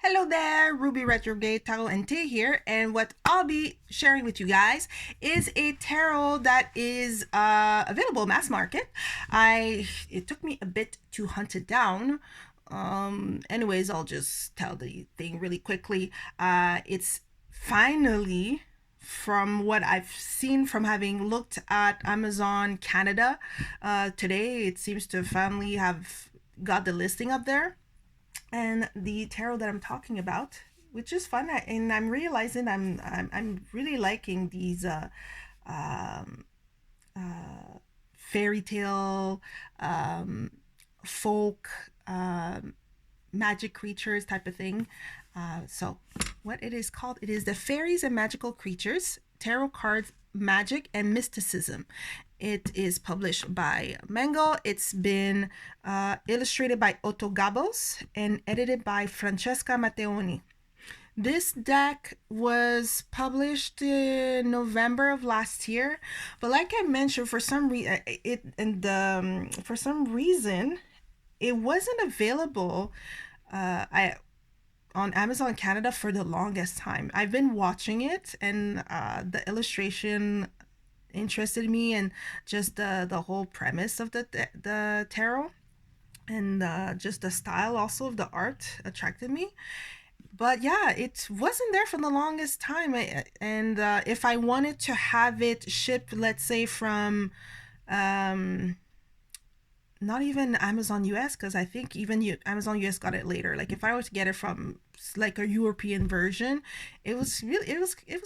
Hello there, Ruby Retrograde Tarot and Tea here, and what I'll be sharing with you guys is a tarot that is available mass market. It took me a bit to hunt it down. Anyways, I'll just tell the thing really quickly. It's finally, from what I've seen from having looked at Amazon Canada today, it seems to finally have got the listing up there. And the tarot that I'm talking about, which is fun, and I'm realizing I'm really liking these um, fairy tale, um, folk, magic creatures type of thing. So, what it is called? It is the Fairies and Magical Creatures Tarot Cards Magic and Mysticism. It is published by Mango. It's been illustrated by Otto Gabos and edited by Francesca Matteoni. This deck was published in November of last year, but like I mentioned, for some reason it wasn't available. I on Amazon Canada for the longest time. I've been watching it, and the illustration interested me, and just the whole premise of the tarot, and just the style also of the art attracted me. But yeah, it wasn't there for the longest time. And if I wanted to have it shipped, let's say from um, not even Amazon US, because I think even Amazon US got it later. Like if I were to get it from like a European version, it was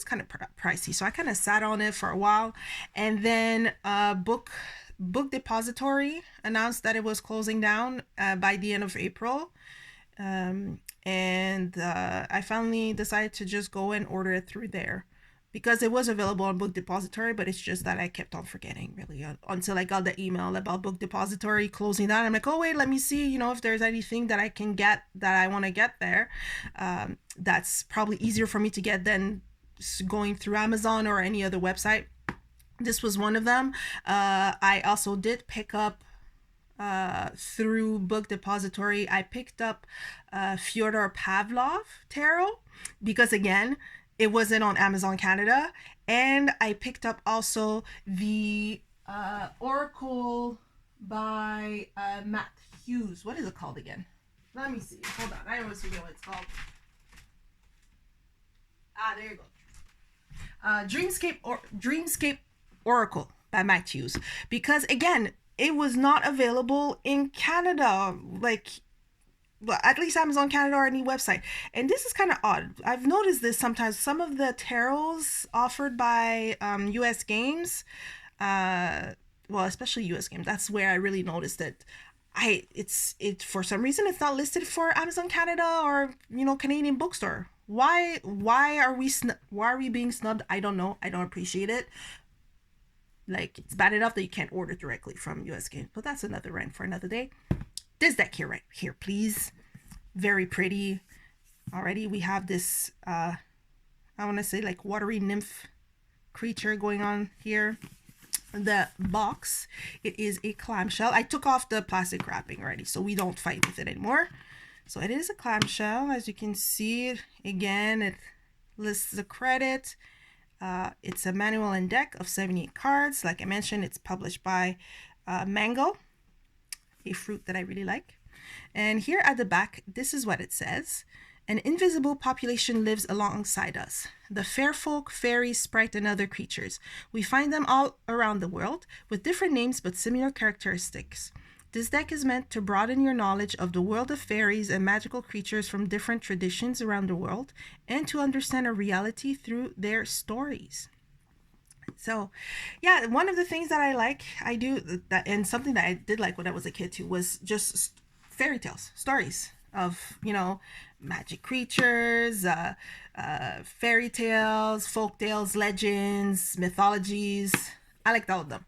kind of pricey. So I kind of sat on it for a while, and then Book Depository announced that it was closing down by the end of April. And I finally decided to just go and order it through there because it was available on Book Depository, but it's just that I kept on forgetting really until I got the email about Book Depository closing down. I'm like, oh wait, let me see, if there's anything that I can get that I want to get there. That's probably easier for me to get than going through Amazon or any other website. This was one of them. I also did pick up through Book Depository. I picked up Fyodor Pavlov tarot because again, it wasn't on Amazon Canada, and I picked up also the Oracle by Matt Hughes. What is it called again? Let me see. Hold on. I always forget what it's called. There you go. Dreamscape Oracle by Matt Hughes. Because again, it was not available in Canada. Like, well, at least Amazon Canada or any website. And this is kind of odd. I've noticed this sometimes. Some of the tarots offered by US games, well, especially US games, that's where I really noticed it. It for some reason it's not listed for Amazon Canada or Canadian bookstore. Why are we being snubbed? I don't know. I don't appreciate it. Like, it's bad enough that you can't order directly from US games, but that's another rant for another day. This deck here, right here, please. Very pretty. Already we have this I want to say like watery nymph creature going on here. The box, it is a clamshell. I took off the plastic wrapping already, so we don't fight with it anymore. So it is a clamshell. As you can see, again, it lists the credit. It's a manual and deck of 78 cards. Like I mentioned, it's published by Mango, a fruit that I really like. And here at the back, this is what it says. An invisible population lives alongside us. The fair folk, fairies, sprite, and other creatures. We find them all around the world, with different names but similar characteristics. This deck is meant to broaden your knowledge of the world of fairies and magical creatures from different traditions around the world, and to understand a reality through their stories. So, yeah, one of the things that I do that, and something that I did like when I was a kid too, was just fairy tales, stories of magic creatures, fairy tales, folk tales, legends, mythologies. I liked all of them,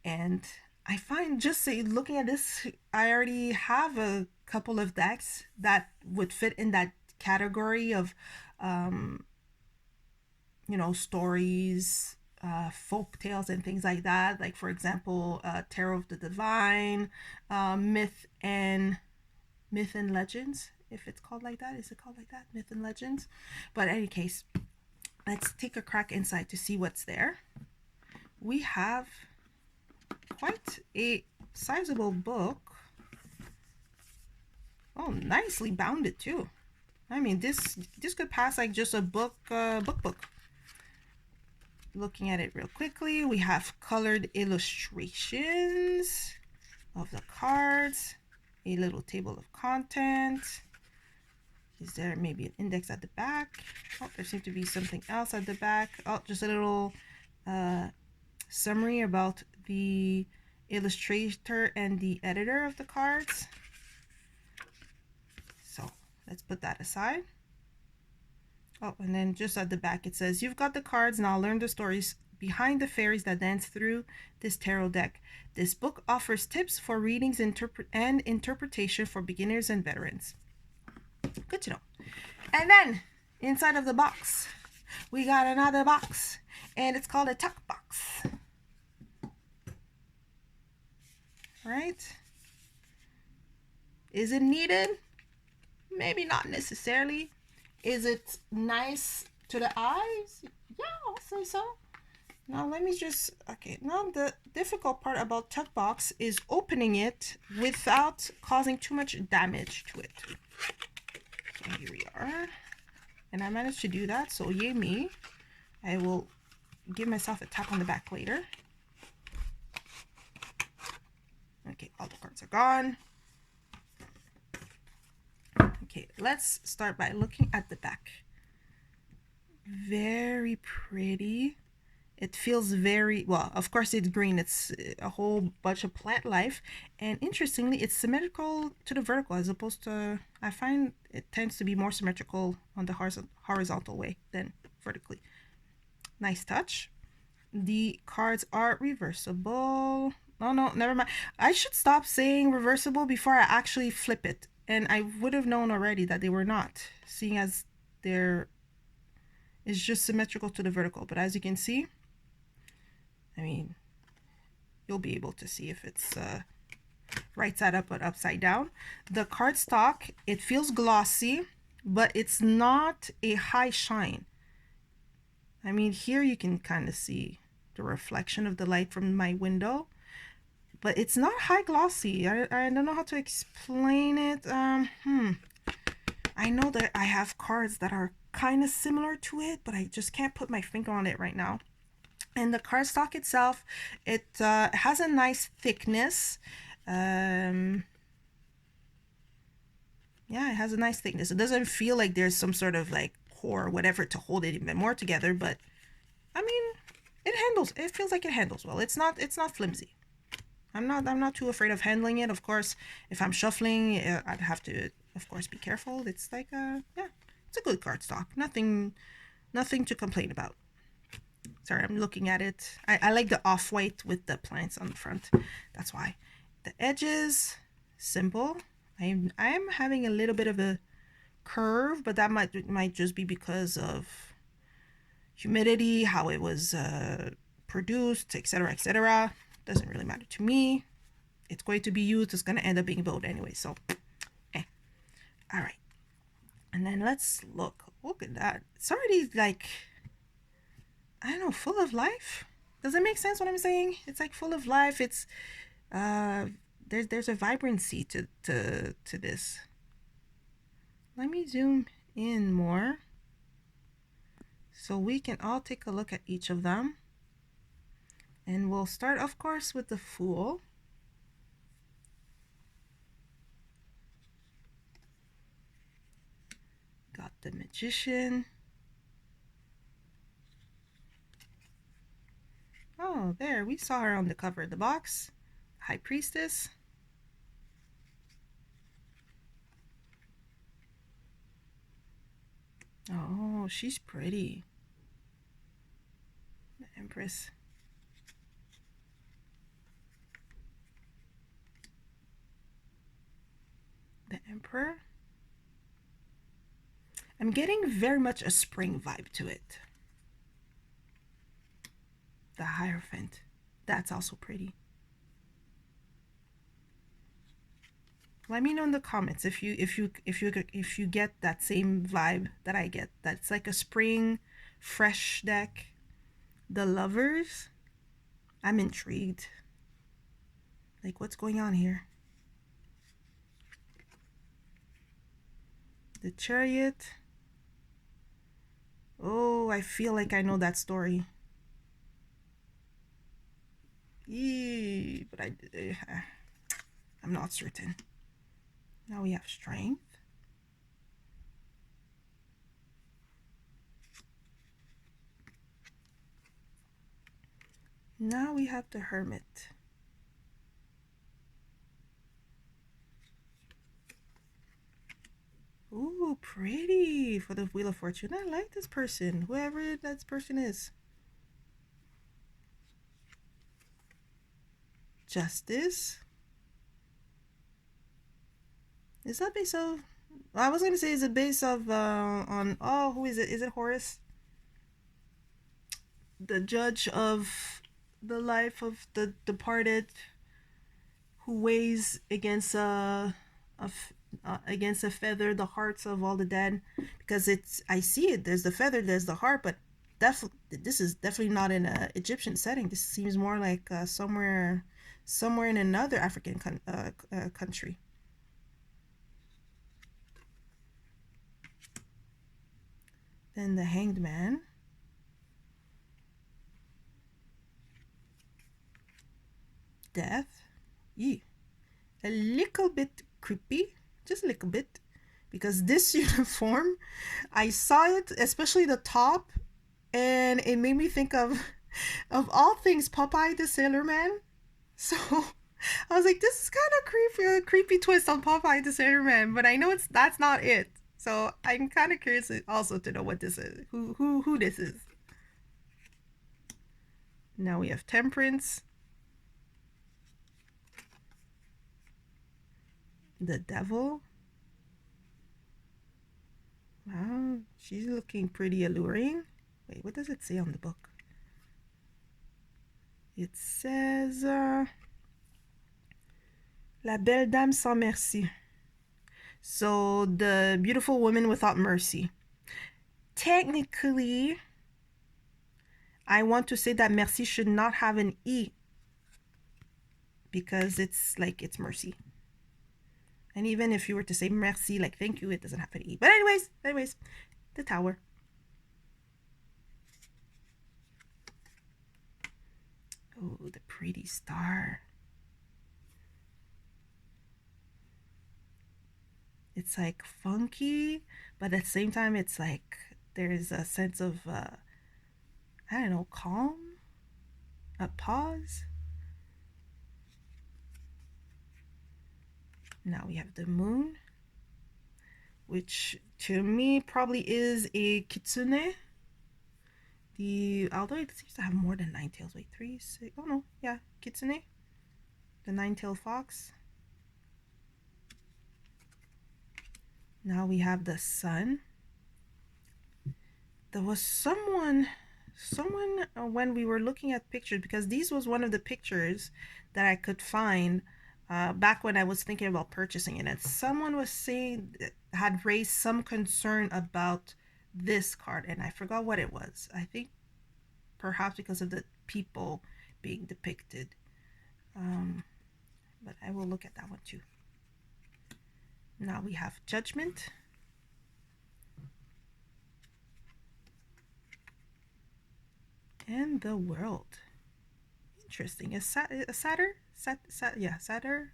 and I find just looking at this, I already have a couple of decks that would fit in that category of stories, folk tales and things like that. Like, for example, Tarot of the Divine, Myth and Legends. if it's called like that. Is it called like that? Myth and Legends. But in any case, let's take a crack inside to see what's there. We have quite a sizable book. Oh, nicely bounded too. I mean, this could pass like just a book. Looking at it real quickly, we have colored illustrations of the cards, a little table of content. Is there maybe an index at the back? Oh, there seems to be something else at the back. Oh, just a little summary about the illustrator and the editor of the cards. So let's put that aside. Oh, and then just at the back it says, you've got the cards, now learn the stories behind the fairies that dance through this tarot deck. This book offers tips for readings and interpretation for beginners and veterans. Good to know. And then inside of the box, we got another box, and it's called a tuck box. Right? Is it needed? Maybe not necessarily. Is it nice to the eyes? Yeah, I'll say so. Now let me just, okay, now the difficult part about tuck box is opening it without causing too much damage to it. So here we are. And I managed to do that, so yay me. I will give myself a tap on the back later. Okay, all the cards are gone. Okay, let's start by looking at the back. Very pretty. It feels very, well, of course it's green. It's a whole bunch of plant life. And interestingly, it's symmetrical to the vertical as opposed to, I find it tends to be more symmetrical on the horizontal way than vertically. Nice touch. The cards are reversible. Oh no, never mind. I should stop saying reversible before I actually flip it. And I would have known already that they were not, seeing as it's just symmetrical to the vertical. But as you can see, I mean, you'll be able to see if it's right side up or upside down. The cardstock, it feels glossy, but it's not a high shine. I mean, here you can kind of see the reflection of the light from my window, but it's not high glossy. I don't know how to explain it. I know that I have cards that are kind of similar to it, but I just can't put my finger on it right now. And the cardstock itself, it has a nice thickness. Yeah, it has a nice thickness. It doesn't feel like there's some sort of like core or whatever to hold it even more together, but I mean, it feels like it handles well. It's not flimsy. I'm not too afraid of handling it. Of course, if I'm shuffling, I'd have to, of course, be careful. It's like yeah, it's a good cardstock. Nothing to complain about. Sorry, I'm looking at it. I like the off-white with the plants on the front. That's why. The edges, simple. I am having a little bit of a curve, but that might just be because of humidity, how it was produced, etc., etc. Doesn't really matter to me. It's going to be used. It's going to end up being bold anyway. So, all right. And then let's look. Look at that. It's already like, I don't know, full of life. Does it make sense what I'm saying? It's like full of life. It's there's a vibrancy to this. Let me zoom in more so we can all take a look at each of them. And we'll start, of course, with the Fool. Got the Magician. Oh, there, we saw her on the cover of the box. High Priestess. Oh, she's pretty. The Empress. The Emperor. I'm getting very much a spring vibe to it. The Hierophant. That's also pretty. Let me know in the comments if you get that same vibe that I get. That's like a spring, fresh deck. The Lovers. I'm intrigued. Like, what's going on here? The Chariot. Oh, I feel like I know that story. But I'm not certain. Now we have Strength. Now we have the Hermit. Ooh, pretty for the Wheel of Fortune. I like this person, whoever that person is. Justice. Is that based of? I was gonna say, is it based of on? Oh, who is it? Is it Horace? The judge of the life of the departed, who weighs against against a feather the hearts of all the dead. Because it's, I see it. There's the feather, there's the heart, but this is definitely not in an Egyptian setting. This seems more like somewhere in another African country. Then the Hanged Man. Death. Yee. A little bit creepy, just a little bit, because this uniform, I saw it, especially the top, and it made me think of all things, Popeye the Sailor Man. So I was like, this is kind of creepy, a creepy twist on Popeye the Sailor Man, but I know that's not it. So I'm kind of curious also to know what this is, who this is. Now we have Temperance. The Devil. Wow, she's looking pretty alluring. Wait, what does it say on the book? It says La Belle Dame sans merci. So the beautiful woman without mercy. Technically, I want to say that merci should not have an E, because it's like, it's mercy. And even if you were to say merci, like thank you, it doesn't have an E. But anyways, the Tower. Oh, the pretty star. It's like funky, but at the same time, it's like there's a sense of, I don't know, calm, a pause. Now we have the Moon, which to me probably is a kitsune. Although it seems to have more than 9 tails. Wait, 3, 6, oh no, yeah, kitsune. The 9-tailed fox. Now we have the Sun. There was someone when we were looking at pictures, because these was one of the pictures that I could find back when I was thinking about purchasing it, and someone was saying, had raised some concern about this card, and I forgot what it was. I think perhaps because of the people being depicted, but I will look at that one too. Now we have Judgment. And the World. Interesting. A satyr? Satyr.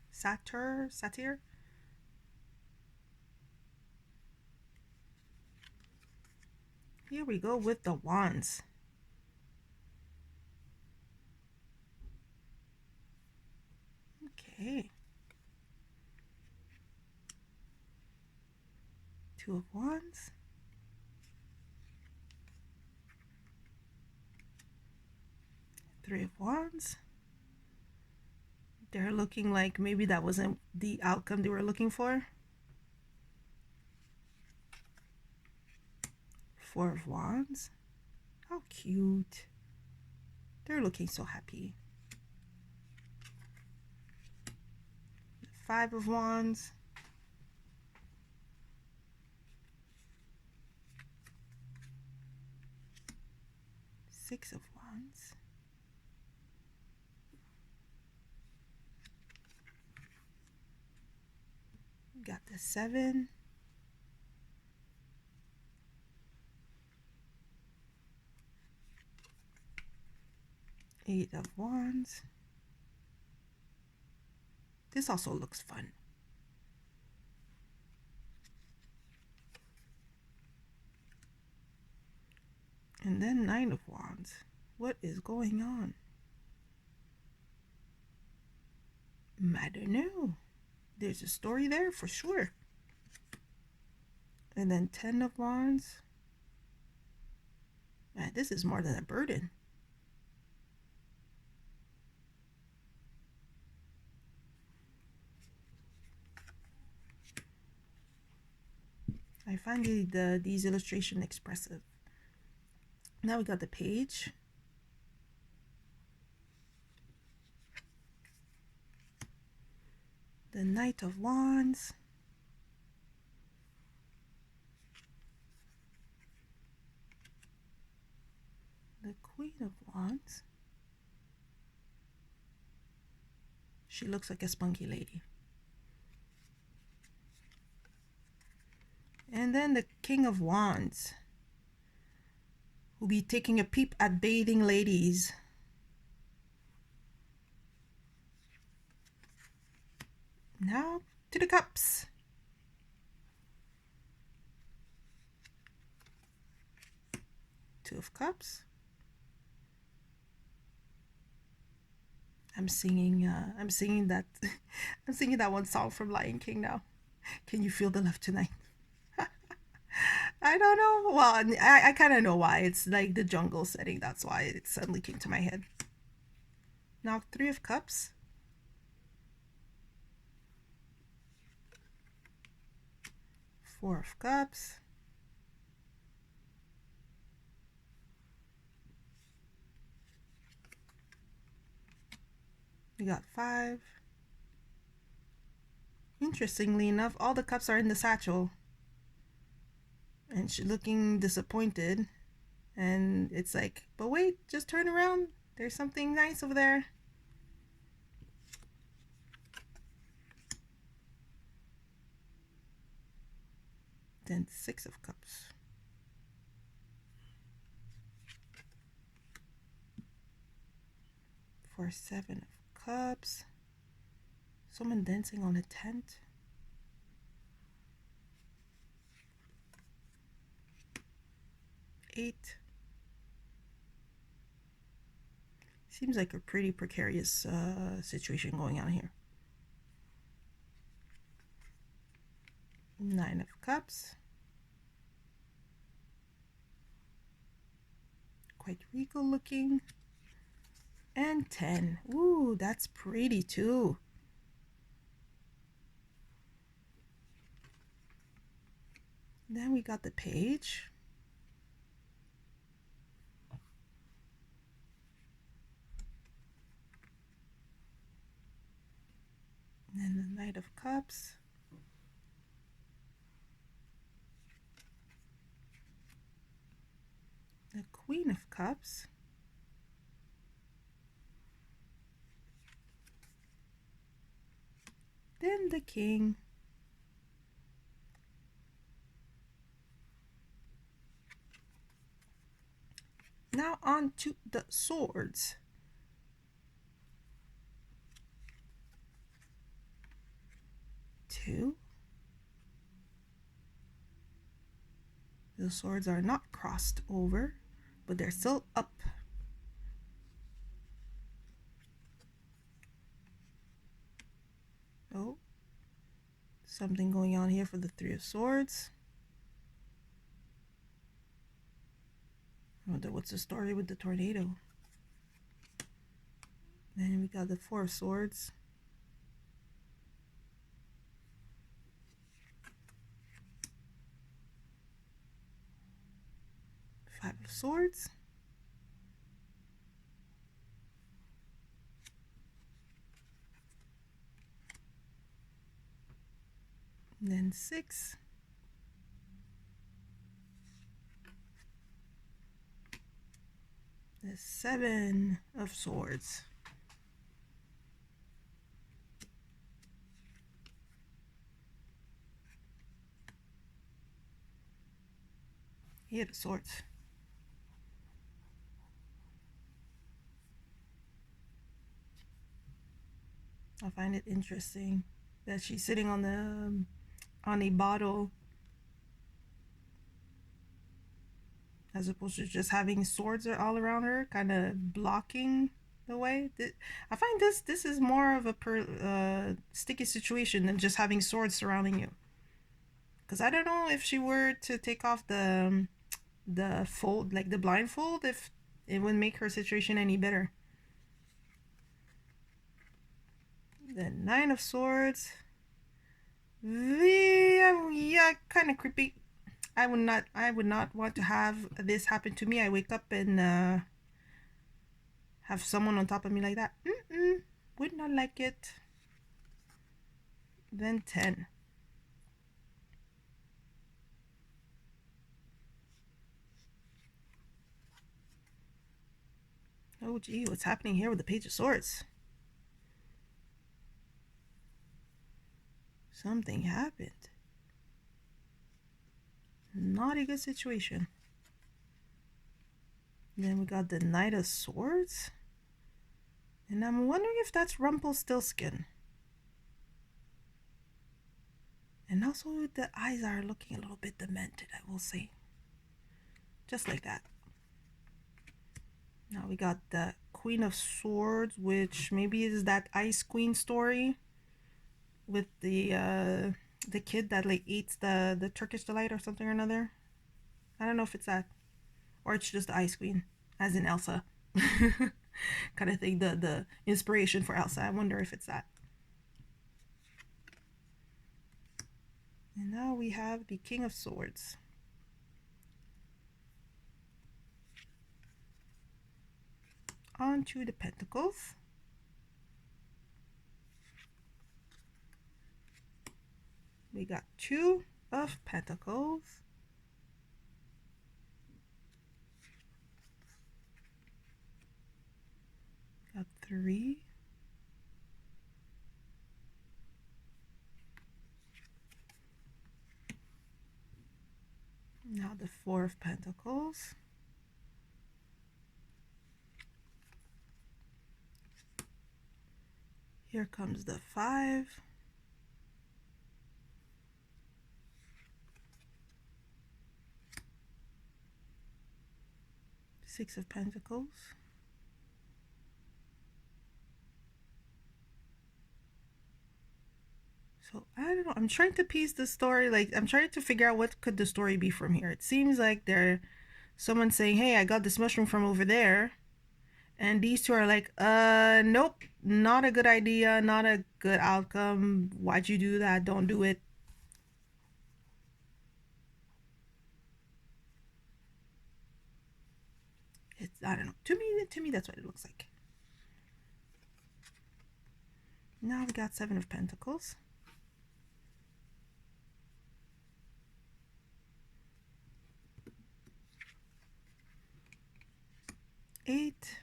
Here we go with the Wands. Okay. 2 of Wands. 3 of Wands. They're looking like maybe that wasn't the outcome they were looking for. 4 of Wands. How cute. They're looking so happy. 5 of Wands. Six of Wands. Got the 7. Eight of Wands. This also looks fun. And then 9 of Wands. What is going on? I don't know. There's a story there for sure. And then 10 of Wands. Man, this is more than a burden. I find these illustrations expressive. Now we got the Page. The Knight of Wands. The Queen of Wands. She looks like a spunky lady. And then the King of Wands, who'll be taking a peep at bathing ladies. Now to the Cups. Two of Cups. I'm singing that I'm singing that one song from Lion King now. Can you feel the love tonight? I don't know. Well, I kind of know why. It's like the jungle setting. That's why it suddenly came to my head. Now 3 of Cups. Four of Cups. We got 5. Interestingly enough, all the cups are in the satchel. And she's looking disappointed. And it's like, but wait, just turn around. There's something nice over there. Then 6 of Cups. For 7 of Cups. Someone dancing on a tent. Eight. Seems like a pretty precarious situation going on here. 9 of Cups. Quite regal looking. And 10. Ooh, that's pretty too. Then we got the Page. And then the Knight of Cups. The Queen of Cups. Then the King. Now on to the swords. Two. The swords are not crossed over, but they're still up. Oh, something going on here for the 3 of Swords. I wonder what's the story with the tornado. Then we got the 4 of Swords. 5 of Swords. And then 6. The Seven of Swords. Eight of Swords. I find it interesting that she's sitting on a bottle as opposed to just having swords all around her, kind of blocking the way. I find this is more of a sticky situation than just having swords surrounding you. Because I don't know if she were to take off the fold, like the blindfold, if it would make her situation any better. The Nine of Swords. Yeah, kind of creepy. I would not want to have this happen to me. I wake up and have someone on top of me like that. Would not like it. Then 10. Oh gee, what's happening here with the Page of Swords? Something happened. Not a good situation. Then we got the Knight of Swords. And I'm wondering if that's Rumpelstiltskin. And also the eyes are looking a little bit demented, I will say. Just like that. Now we got the Queen of Swords, which maybe is that Ice Queen story with the kid that like eats the Turkish delight or something or another. I don't know if it's that, or it's just the Ice Queen, as in Elsa, kind of thing. The inspiration for Elsa. I wonder if it's that. And now we have the King of Swords. On to the Pentacles. We got Two of Pentacles. Got 3. Now the 4 of Pentacles. Here comes the 5. Six of Pentacles. So I don't know. I'm trying to piece the story. Like I'm trying to figure out what could the story be from here. It seems like someone's saying, "Hey, I got this mushroom from over there," and these two are like, nope, not a good idea, not a good outcome. Why'd you do that? Don't do it." I don't know. To me, that's what it looks like. Now we got 7 of Pentacles. 8.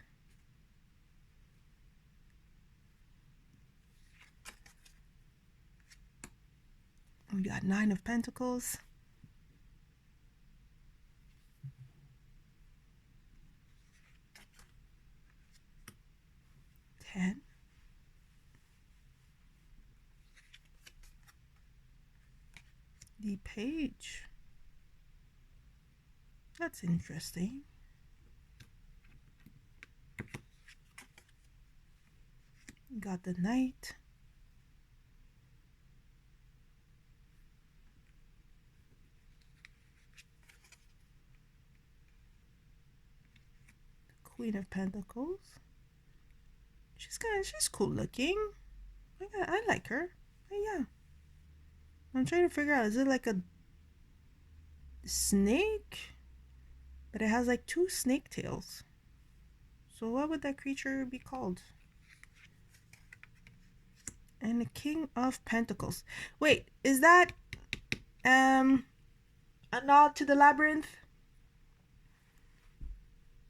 We got 9 of Pentacles. 10. The Page. That's interesting. Got the Knight. The Queen of Pentacles. She's cool looking. I like her. Yeah. I'm trying to figure out, is it like a snake? But it has like 2 snake tails. So what would that creature be called? And the King of Pentacles. Wait, is that a nod to the labyrinth?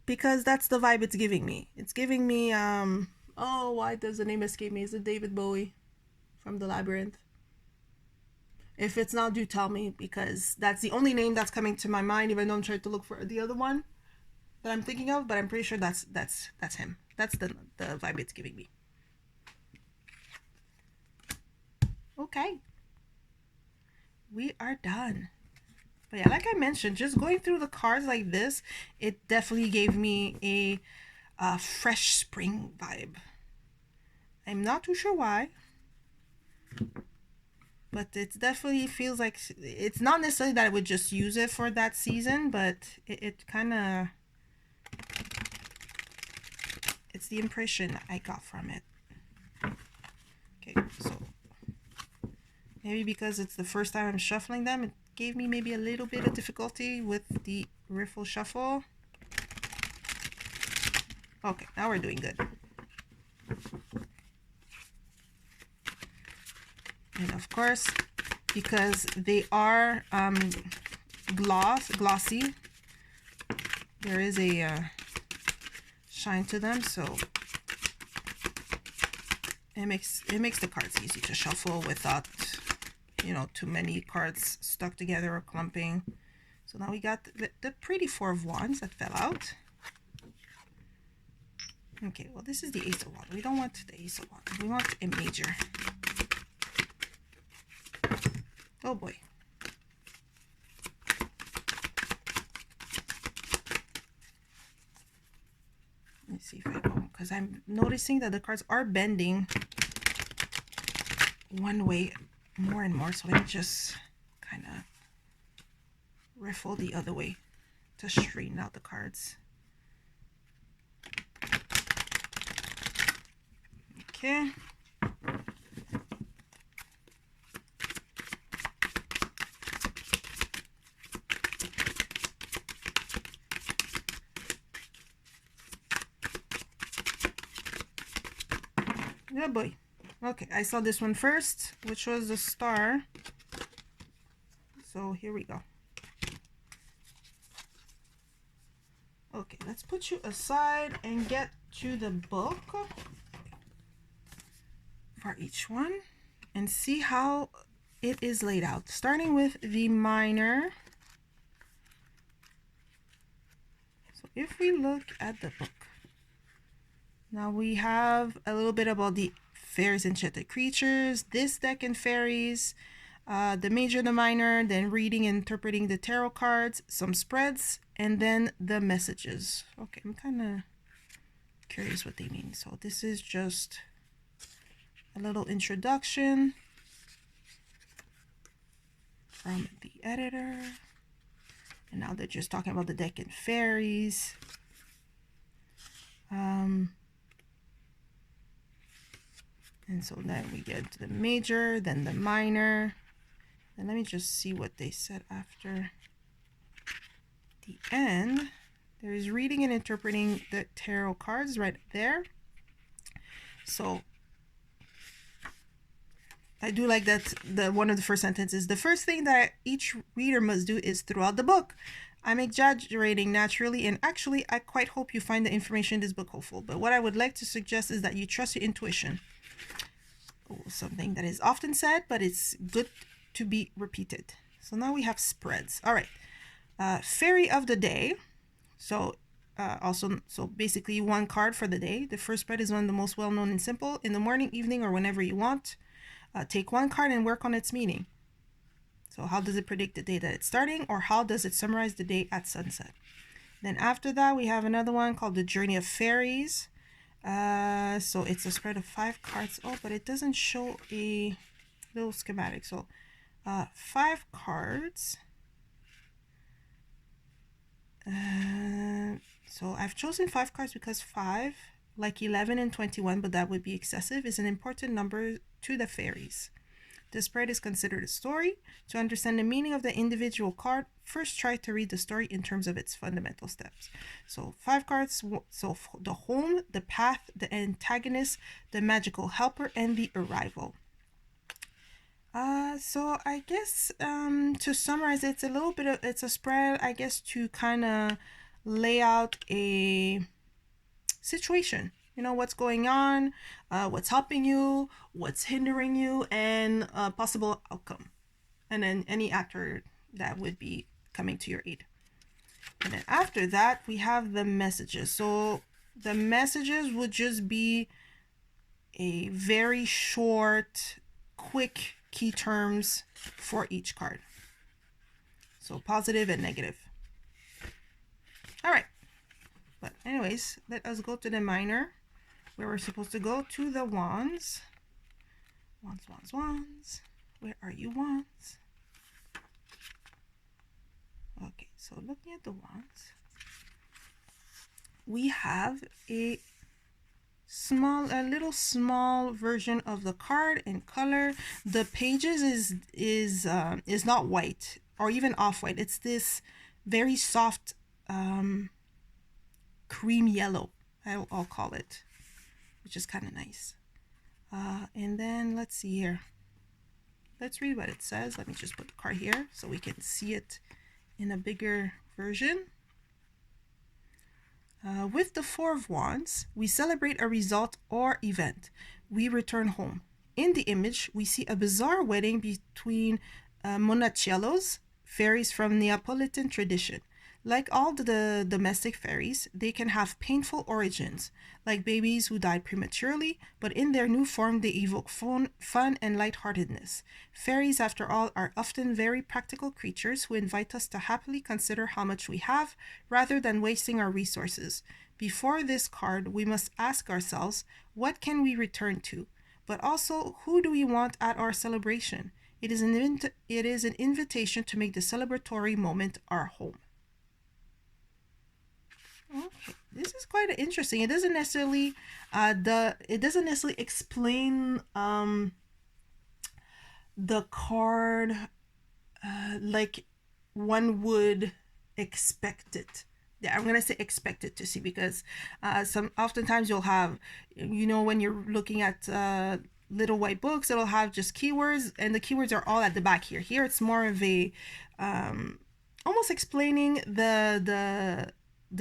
because that's the vibe it's giving me. It's giving me, oh, why does the name escape me? Is it David Bowie from The Labyrinth? If it's not, do tell me, because that's the only name that's coming to my mind, even though I'm trying to look for the other one that I'm thinking of, but I'm pretty sure that's him. That's the vibe it's giving me. Okay. We are done. But yeah, like I mentioned, just going through the cards like this, it definitely gave me a fresh spring vibe. I'm not too sure why, but it definitely feels like it's not necessarily that I would just use it for that season, but it kind of, it's the impression I got from it. Okay, so maybe because it's the first time I'm shuffling them, it gave me maybe a little bit of difficulty with the riffle shuffle. Okay, now we're doing good. And of course, because they are glossy, there is a shine to them, so it makes the cards easy to shuffle without, you know, too many cards stuck together or clumping. So now we got the pretty Four of Wands that fell out. Okay, well, this is the Ace of Wands. We don't want the Ace of Wands. We want a major. Oh boy. Let me see if I go, because I'm noticing that the cards are bending one way more and more. So let me just kind of riffle the other way to straighten out the cards. Okay. Yeah, boy. Okay, I saw this one first, which was the star. So here we go. Okay, let's put you aside and get to the book for each one and see how it is laid out. Starting with the minor. So if we look at the book, now we have a little bit about the Faeries Enchanted Creatures, this deck and Faeries, the major, the minor, then reading and interpreting the tarot cards, some spreads, and then the messages. Okay, I'm kind of curious what they mean. So this is just a little introduction from the editor. And now they're just talking about the deck and Faeries. And so then we get to the major, then the minor. And let me just see what they said after the end. There is reading and interpreting the tarot cards right there. So I do like that one of the first sentences. The first thing that each reader must do is throughout the book. I'm exaggerating naturally, and actually I quite hope you find the information in this book helpful. But what I would like to suggest is that you trust your intuition. Something that is often said, but it's good to be repeated. So now we have spreads. All right. Fairy of the day. So so basically one card for the day. The first spread is one of the most well-known and simple. In the morning, evening, or whenever you want, take one card and work on its meaning. So how does it predict the day that it's starting, or how does it summarize the day at sunset? Then after that, we have another one called the Journey of Fairies. So it's a spread of 5 cards. Oh, but it doesn't show a little schematic. So 5 cards. So I've chosen 5 cards because 5, like 11 and 21, but that would be excessive, is an important number to the fairies. The spread is considered a story. To understand the meaning of the individual card, first try to read the story in terms of its fundamental steps. So 5 cards, so the home, the path, the antagonist, the magical helper, and the arrival. So I guess to summarize, it's a little bit of, it's a spread, I guess, to kind of lay out a situation. You know, what's going on, what's helping you, what's hindering you, and a possible outcome. And then any actor that would be coming to your aid. And then after that, we have the messages. So the messages would just be a very short, quick key terms for each card. So positive and negative. All right. But anyways, let us go to the minor, where we're supposed to go to the wands. Wands, wands, wands. Where are you, wands? Okay, so looking at the wands, we have a little small version of the card in color. The pages is not white or even off-white. It's this very soft cream yellow, I'll call it, which is kind of nice. And then let's see here. Let's read what it says. Let me just put the card here so we can see it in a bigger version. With the Four of Wands, we celebrate a result or event. We return home. In the image, we see a bizarre wedding between Monacellos, fairies from Neapolitan tradition. Like all the domestic fairies, they can have painful origins, like babies who died prematurely, but in their new form they evoke fun and lightheartedness. Fairies, after all, are often very practical creatures who invite us to happily consider how much we have, rather than wasting our resources. Before this card, we must ask ourselves, what can we return to? But also, who do we want at our celebration? It is an invitation to make the celebratory moment our home. Okay, this is quite interesting. It doesn't necessarily explain the card like one would expect it. Yeah, I'm gonna say expect it to see, because oftentimes you'll have, you know, when you're looking at little white books, it'll have just keywords, and the keywords are all at the back here. Here it's more of a almost explaining the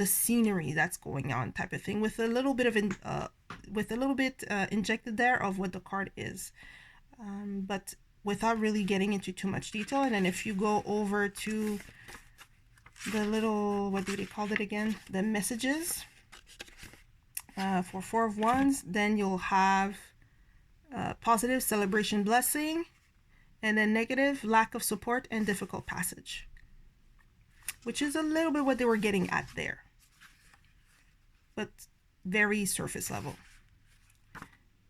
scenery that's going on type of thing, with a little bit of injected there of what the card is, but without really getting into too much detail. And then if you go over to the little, what do they call it again, the messages for Four of Wands, then you'll have positive, celebration, blessing, and then negative, lack of support and difficult passage, which is a little bit what they were getting at there, but very surface level.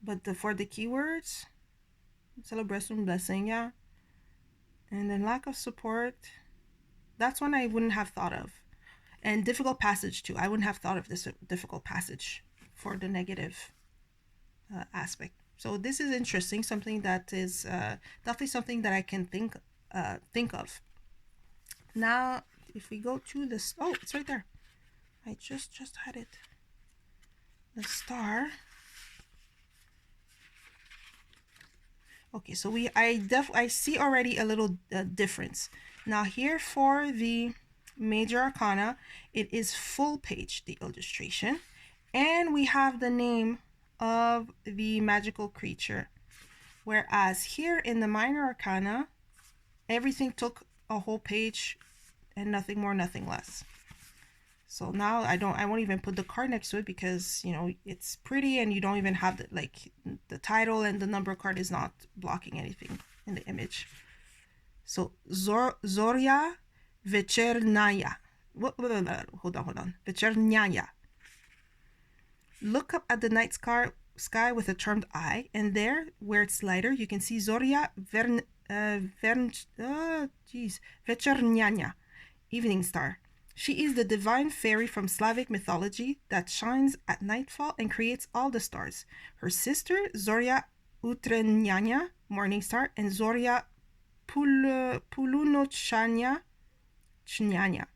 But for the keywords, celebration, blessing, yeah, and then lack of support, that's one I wouldn't have thought of. And difficult passage too, I wouldn't have thought of this difficult passage for the negative aspect. So this is interesting, something that is definitely something that I can think of. Now, if we go to this, oh, it's right there. I just had it. The star. Okay, so I see already a little difference. Now here for the Major Arcana, it is full page, the illustration, and we have the name of the magical creature. Whereas here in the Minor Arcana, everything took a whole page and nothing more, nothing less. So now I won't even put the card next to it, because, you know, it's pretty and you don't even have the title, and the number card is not blocking anything in the image. So Zoria Vechernaya. Hold on. Vechernaya. Look up at the night sky with a charmed eye, and there, where it's lighter, you can see Zoria Vechernaya, evening star. She is the divine fairy from Slavic mythology that shines at nightfall and creates all the stars. Her sister, Zoria Utrenanya, morning star, and Zoria Pulunochanya, Chnaya,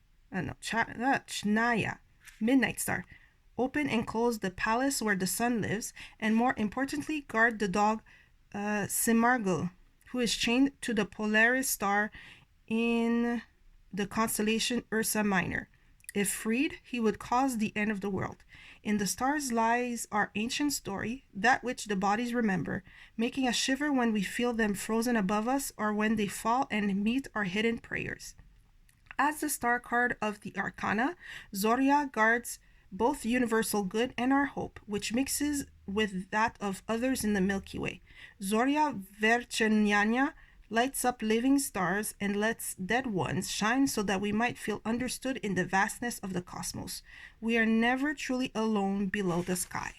midnight star, open and close the palace where the sun lives, and more importantly, guard the dog Simargl, who is chained to the Polaris star in the constellation Ursa Minor. If freed, he would cause the end of the world. In the stars lies our ancient story, that which the bodies remember, making us shiver when we feel them frozen above us or when they fall and meet our hidden prayers. As the star card of the Arcana, Zoria guards both universal good and our hope, which mixes with that of others in the Milky Way. Zoria Vercheniana lights up living stars and lets dead ones shine so that we might feel understood in the vastness of the cosmos. We are never truly alone below the sky.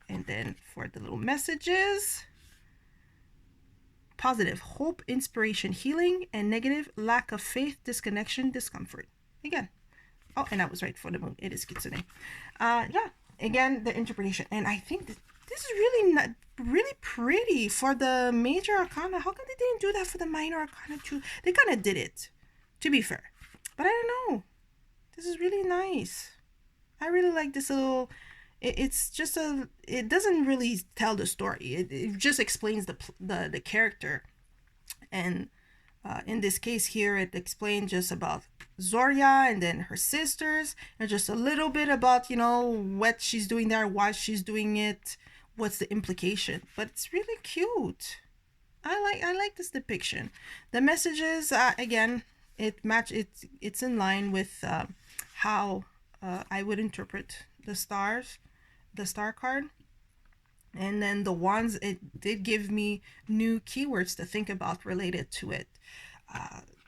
And then for the little messages, positive, hope, inspiration, healing, and negative, lack of faith, disconnection, discomfort. Again. Oh, and I was right for the moon. It is Kitsune. Yeah. Again, the interpretation. And I think this is really really pretty for the major arcana. How come they didn't do that for the minor arcana too? They kind of did it, to be fair. But I don't know. This is really nice. I really like this little... It's just a... It doesn't really tell the story. It just explains the character. And in this case here, it explains just about Zoria and then her sisters, and just a little bit about, you know, what she's doing there, why she's doing it, what's the implication. But it's really cute. I like this depiction. The messages, again, it's in line with how I would interpret the stars, the star card. And then the wands, it did give me new keywords to think about related to it.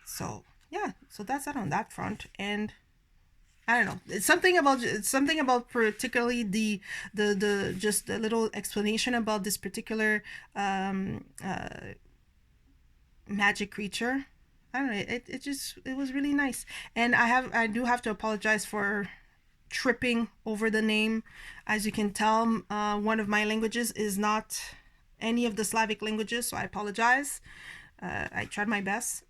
So yeah, so that's that on that front. And I don't know, it's something about particularly the just a little explanation about this particular magic creature. I don't know, it was really nice. And I do have to apologize for tripping over the name. As you can tell, one of my languages is not any of the Slavic languages, so I apologize. I tried my best.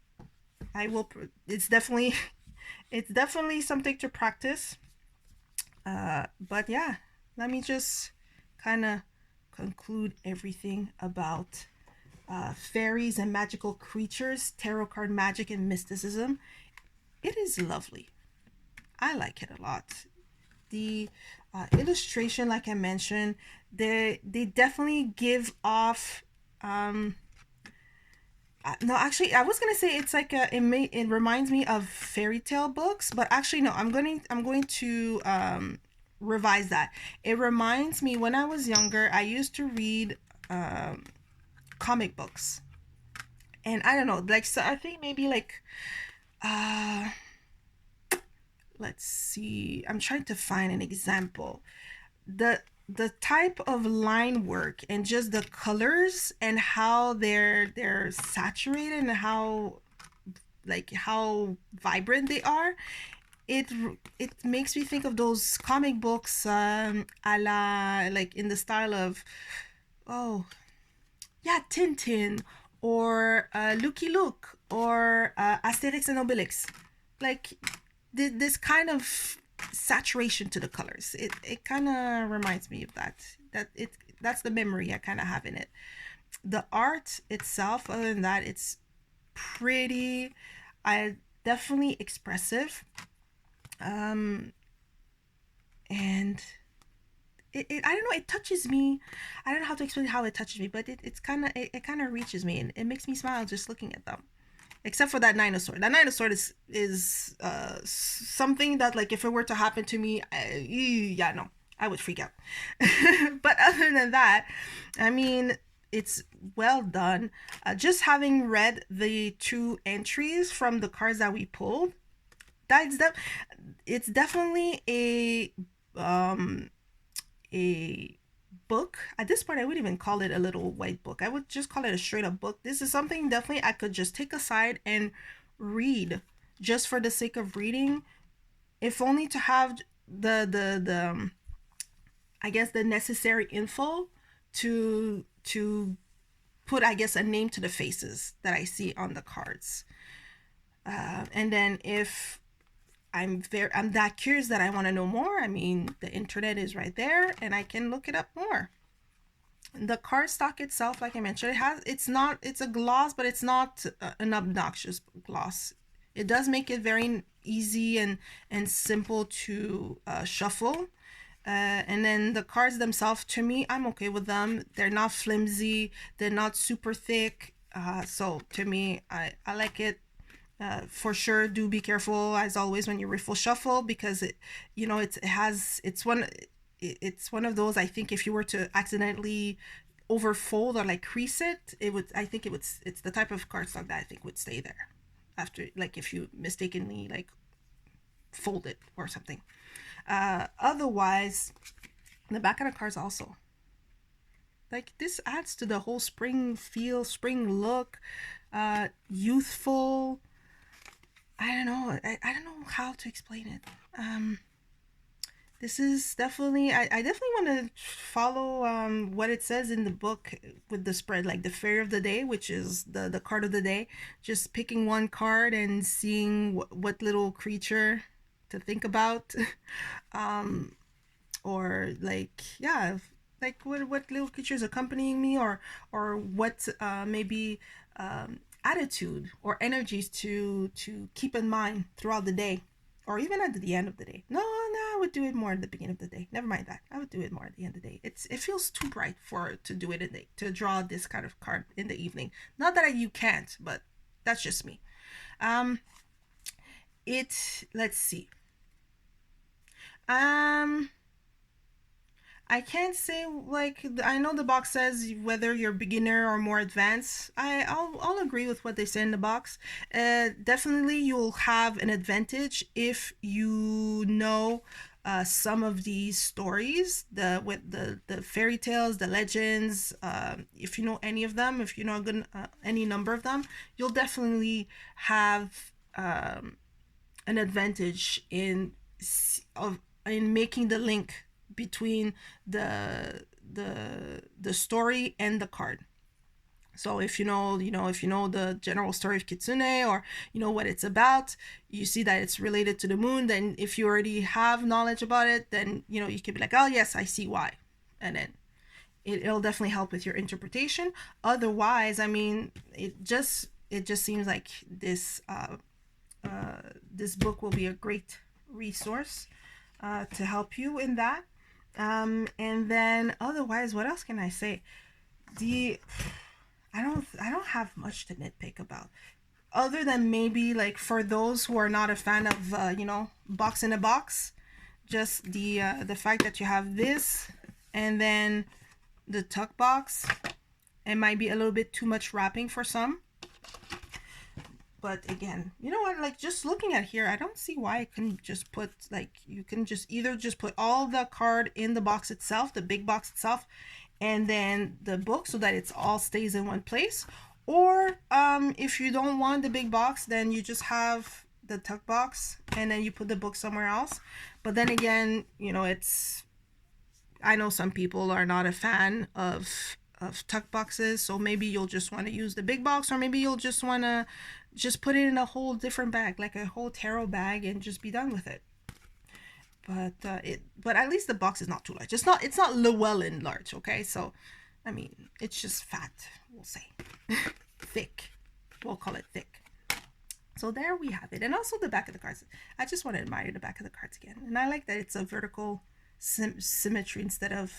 I will. It's definitely something to practice. But yeah, let me just kind of conclude everything about fairies and magical creatures, tarot card magic, and mysticism. It is lovely. I like it a lot. The illustration, like I mentioned, they definitely give off. No, actually, I was gonna say it's like it reminds me of fairy tale books, but actually no, I'm going to revise that. It reminds me, when I was younger, I used to read comic books, and I don't know, like, so I think maybe like let's see, I'm trying to find an example. The type of line work and just the colors and how they're saturated and how vibrant they are, it makes me think of those comic books a la, like, in the style of, oh yeah, Tintin, or Lucky Luke, or Asterix and Obelix. Like this kind of saturation to the colors. It kind of reminds me of that's the memory I kind of have in it. The art itself, other than that, it's pretty, definitely expressive, and it I don't know, it touches me. I don't know how to explain how it touches me, but it kind of reaches me, and it makes me smile just looking at them. Except for that Nine of Swords. That Nine of Swords is something that, like, if it were to happen to me, yeah, no, I would freak out. But other than that, I mean, it's well done. Just having read the 2 entries from the cards that we pulled, it's definitely a book. At this point, I wouldn't even call it a little white book. I would just call it a straight up book. This is something definitely I could just take aside and read, just for the sake of reading, if only to have the I guess the necessary info to put, I guess, a name to the faces that I see on the cards. And then if I'm that curious that I want to know more, I mean, the internet is right there and I can look it up more. The cardstock itself, like I mentioned, it's a gloss, but it's not an obnoxious gloss. It does make it very easy and simple to shuffle. And then the cards themselves, to me, I'm okay with them. They're not flimsy. They're not super thick. So to me, I like it. For sure, do be careful as always when you riffle shuffle, because it's one of those, I think, if you were to accidentally overfold or like crease it, it's the type of cardstock that I think would stay there after, like, if you mistakenly like fold it or something. Otherwise, the back of the cards also, like, this adds to the whole spring feel, spring look, youthful. I don't know. I don't know how to explain it. This is definitely, I definitely want to follow what it says in the book with the spread, like the fairy of the day, which is the card of the day. Just picking one card and seeing what little creature to think about. Or like, yeah, like what little creatures accompanying me, or what maybe attitude or energies to keep in mind throughout the day, or even at the end of the day. No, I would do it more at the beginning of the day. Never mind that. I would do it more at the end of the day. It feels too bright to do it to draw this kind of card in the evening. Not that you can't, but that's just me. Let's see. I can't say, like, I know the box says whether you're beginner or more advanced. I'll agree with what they say in the box. Definitely you'll have an advantage if you know some of these stories, the fairy tales, the legends. If you know any of them, if you know any number of them, you'll definitely have an advantage in making the link between the story and the card. So if you know the general story of Kitsune, or you know what it's about, you see that it's related to the moon, then if you already have knowledge about it, then you can be like, oh yes, I see why. And then it'll definitely help with your interpretation. Otherwise, I mean, it just seems like this book will be a great resource to help you in that. And then otherwise, what else can I say? I don't have much to nitpick about, other than maybe, like, for those who are not a fan of box in a box, just the fact that you have this and then the tuck box. It might be a little bit too much wrapping for some. But again, you know what, like, just looking at here, I don't see why I couldn't just put, like, you can just either just put all the card in the box itself, the big box itself, and then the book, so that it's all stays in one place. Or if you don't want the big box, then you just have the tuck box and then you put the book somewhere else. But then again, I know some people are not a fan of tuck boxes, so maybe you'll just want to use the big box, or maybe you'll just want to just put it in a whole different bag, like a whole tarot bag, and just be done with it. But at least the box is not too large. It's not Llewellyn large, okay? So I mean, it's just fat, we'll say. Thick, we'll call it thick. So there we have it. And also the back of the cards, I just want to admire the back of the cards again, and I like that it's a vertical symmetry instead of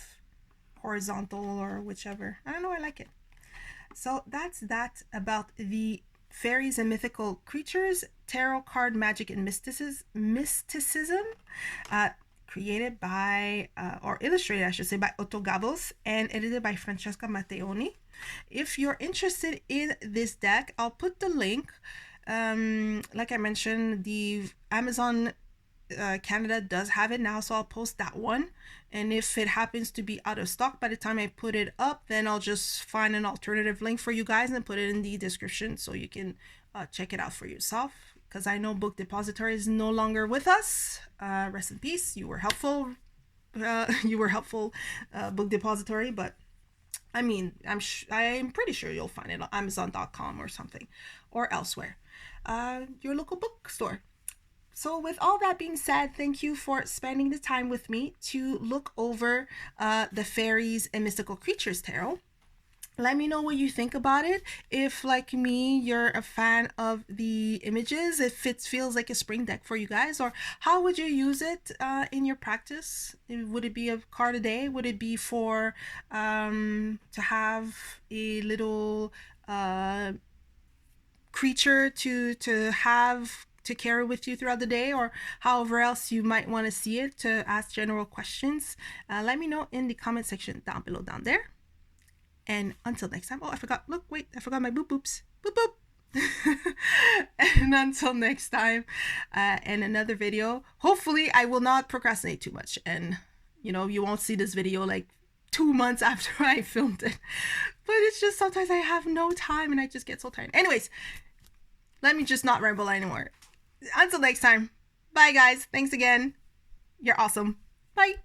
horizontal or whichever. I don't know, I like it. So that's that about the Fairies and Mythical Creatures Tarot Card Magic and Mysticism, created by or illustrated, I should say, by Otto Gabos and edited by Francesca Matteoni. If you're interested in this deck, I'll put the link. Like I mentioned, the Amazon Canada does have it now, so I'll post that one. And if it happens to be out of stock by the time I put it up, then I'll just find an alternative link for you guys and put it in the description so you can check it out for yourself. Because I know Book Depository is no longer with us. Rest in peace. You were helpful. Book Depository. But I mean, I'm pretty sure you'll find it on Amazon.com or something, or elsewhere. Your local bookstore. So with all that being said, thank you for spending the time with me to look over the Fairies and Mystical Creatures Tarot. Let me know what you think about it. If, like me, you're a fan of the images, if it feels like a spring deck for you guys, or how would you use it in your practice? Would it be a card a day? Would it be for to have a little creature to carry with you throughout the day, or however else you might want to see it, to ask general questions? Let me know in the comment section down below, down there. And until next time, oh, I forgot, look, wait, I forgot my boop boops. Boop boop. And until next time, in another video, hopefully I will not procrastinate too much. And, you know, you won't see this video like 2 months after I filmed it. But it's just sometimes I have no time and I just get so tired. Anyways, let me just not ramble anymore. Until next time, bye guys. Thanks again. You're awesome. Bye.